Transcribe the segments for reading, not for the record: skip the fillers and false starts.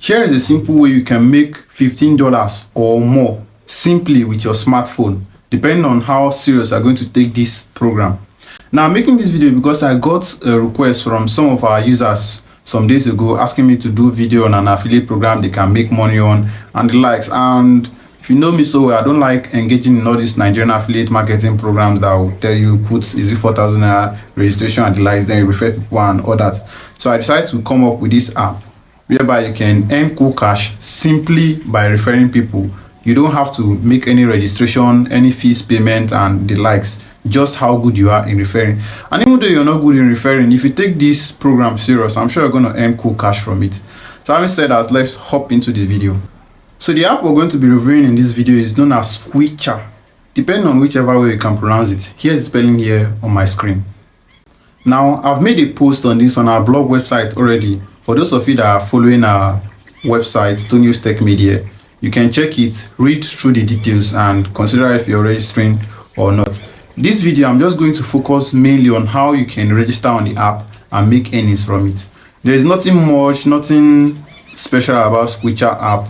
Here is a simple way you can make $15 or more simply with your smartphone, depending on how serious you are going to take this program. Now, I'm making this video because I got a request from some of our users some days ago asking me to do video on an affiliate program they can make money on and the likes. And if you know me so well, I don't like engaging in all these Nigerian affiliate marketing programs that will tell you put easy 4,000 registration and the likes, then you refer people and all that. So I decided to come up with this app whereby you can earn cool cash simply by referring people. You don't have to make any registration, any fees payment and the likes, just how good you are in referring. And even though you're not good in referring, if you take this program serious, I'm sure you're going to earn cool cash from it. So having said that, let's hop into the video. So the app we're going to be reviewing in this video is known as Swychr, depending on whichever way you can pronounce it. Here's the spelling here on my screen. Now, I've made a post on this on our blog website already. For those of you that are following our website, toniostechmedia, you can check it, read through the details, and consider if you're registering or not. This video, I'm just going to focus mainly on how you can register on the app and make earnings from it. There is nothing much, nothing special about Swychr app.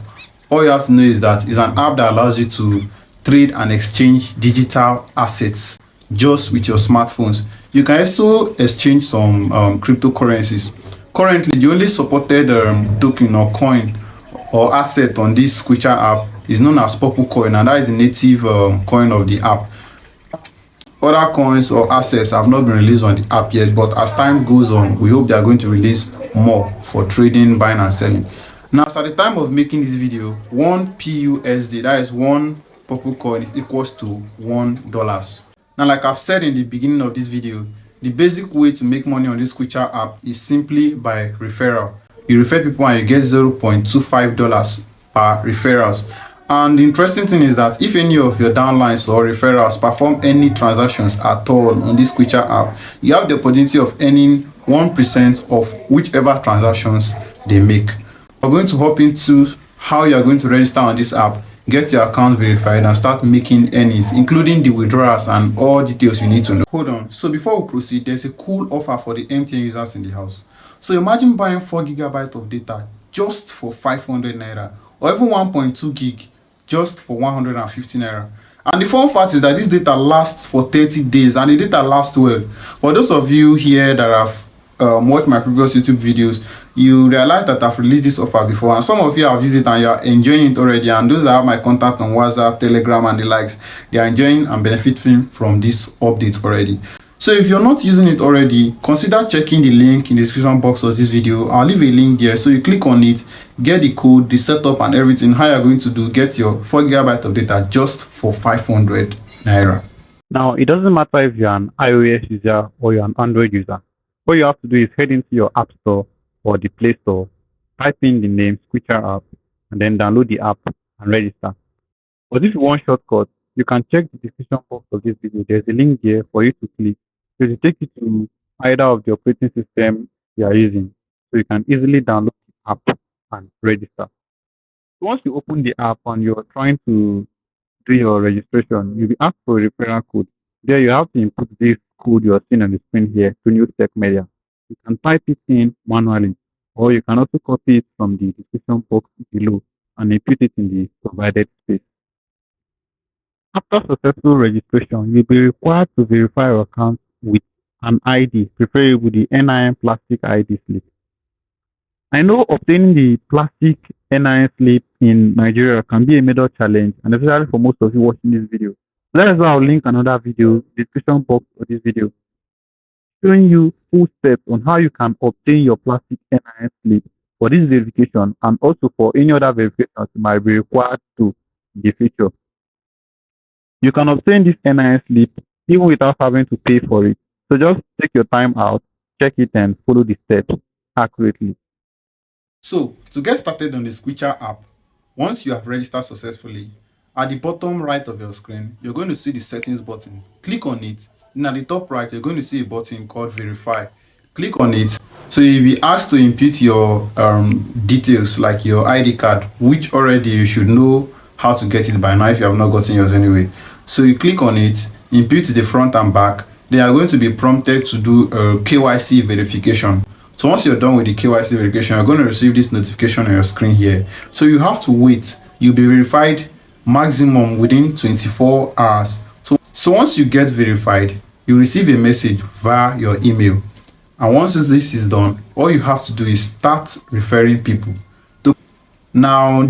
All you have to know is that it's an app that allows you to trade and exchange digital assets just with your smartphones. You can also exchange some cryptocurrencies. Currently, the only supported token or coin or asset on this Swychr app is known as Purple Coin, and that is the native coin of the app. Other coins or assets have not been released on the app yet, but as time goes on, we hope they are going to release more for trading, buying and selling. Now, so at the time of making this video, 1 PUSD, that is 1 Purple Coin, is equals to $1. Now, like I've said in the beginning of this video, the basic way to make money on this Swychr app is simply by referral. You refer people and you get $0.25 per referrals. And the interesting thing is that if any of your downlines or referrals perform any transactions at all on this Swychr app, you have the opportunity of earning 1% of whichever transactions they make. We're going to hop into how you are going to register on this app, get your account verified and start making earnings, including the withdrawals and all details you need to know. Hold on. So before we proceed, there's a cool offer for the MTN users in the house. So imagine buying 4 GB of data just for 500 naira, or even 1.2 gig just for 150 naira. And the fun fact is that this data lasts for 30 days and the data lasts well. For those of you here that have watched my previous YouTube videos, you realize that I've released this offer before, and some of you have used it and you are enjoying it already. And those that have my contact on WhatsApp, Telegram and the likes, they are enjoying and benefiting from this update already. So if you're not using it already, consider checking the link in the description box of this video. I'll leave a link there, so you click on it, get the code, the setup and everything, how you're going to do, get your 4 GB of data just for 500 naira. Now, it doesn't matter if you're an iOS user or you're an Android user. All you have to do is head into your App Store or the Play Store, type in the name Swychr app, and then download the app and register. But if you want shortcut, you can check the description box of this video. There's a link there for you to click. It will take you to either of the operating system you are using, so you can easily download the app and register. Once you open the app and you're trying to do your registration, you'll be asked for a referral code. There you have to input this code you're seeing on the screen here, toniostechmedia. You can type it in manually, or you can also copy it from the description box below and input it in the provided space. After successful registration, you'll be required to verify your account with an ID, preferably the NIN plastic ID slip. I know obtaining the plastic NIN slip in Nigeria can be a major challenge, and especially for most of you watching this video. That is why I'll link another video, description box of this video, showing you full steps on how you can obtain your plastic NIN slip for this verification, and also for any other verifications you might be required to in the future. You can obtain this NIN slip even without having to pay for it. So just take your time out, check it and follow the steps accurately. So to get started on the Swychr app, once you have registered successfully, at the bottom right of your screen, you're going to see the settings button. Click on it. And at the top right, you're going to see a button called verify. Click on it. So you'll be asked to input your details like your ID card, which already you should know how to get it by now if you have not gotten yours anyway. So you click on it, input the front and back. They are going to be prompted to do a KYC verification. So once you're done with the KYC verification, you're going to receive this notification on your screen here. So you have to wait. You'll be verified maximum within 24 hours. So once you get verified, you receive a message via your email. And once this is done, all you have to do is start referring people. Now,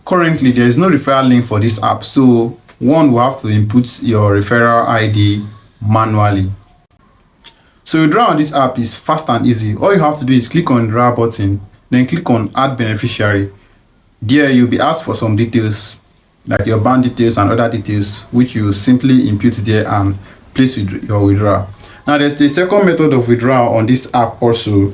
currently there is no referral link for this app, so one will have to input your referral ID manually. So withdrawal on this app is fast and easy. All you have to do is click on the withdraw button, then click on add beneficiary. There you'll be asked for some details like your bank details and other details, which you simply input there and place your withdrawal. Now there's the second method of withdrawal on this app also,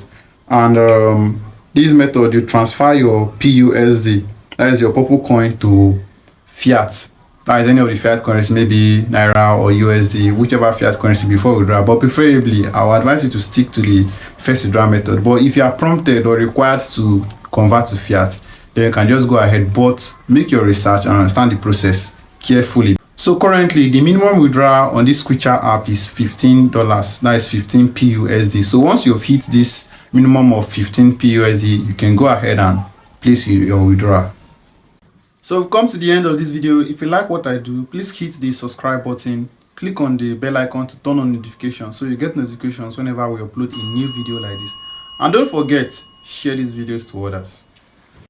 and this method you transfer your PUSD, that is your purple coin, to fiat. That is any of the fiat currency, maybe Naira or USD, whichever fiat currency before withdrawal. But preferably, I would advise you to stick to the first withdrawal method. But if you are prompted or required to convert to fiat, then you can just go ahead, but make your research and understand the process carefully. So currently, the minimum withdrawal on this Swychr app is $15. That is 15 PUSD. So once you've hit this minimum of 15 PUSD, you can go ahead and place your withdrawal. So we've come to the end of this video. If you like what I do, please hit the subscribe button, click on the bell icon to turn on notifications so you get notifications whenever we upload a new video like this. And don't forget, share these videos to others.